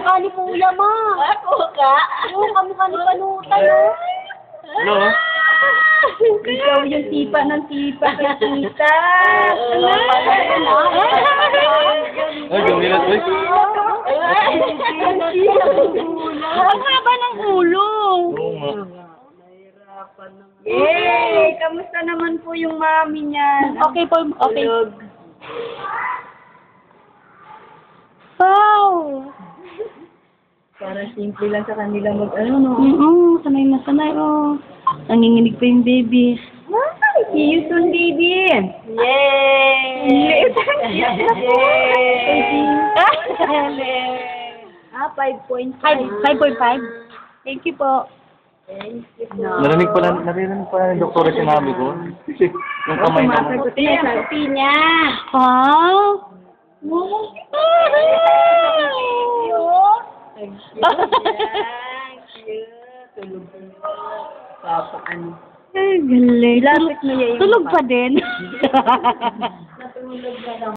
kamukha ni Kuya, ma. Ako ka? Oo, kamukha ni Panutan, no? Ano? Ikaw yung tipa ng tipa kay tita. Ay, gumilat, uy. Ang haba ng ulo. Oo nga. Yay! Kamusta naman po yung mami niyan? Okay po, okay. Tulog. Wow. Para simple lang sa kanila mag-ano, no? Sanay na sanay, oh. Nanginginig pa yung baby. See you soon, baby! Yay! Ah, 5.5. 5.5. Thank you po. Narinig pala ni Doktora sinabi ko. Yung kamay naman. Sumasagutin niya sa niya. Wow. Tulog. Papaan. Ay, galing. Lapit mo yan yung Tulog pa din. Natulog na lang.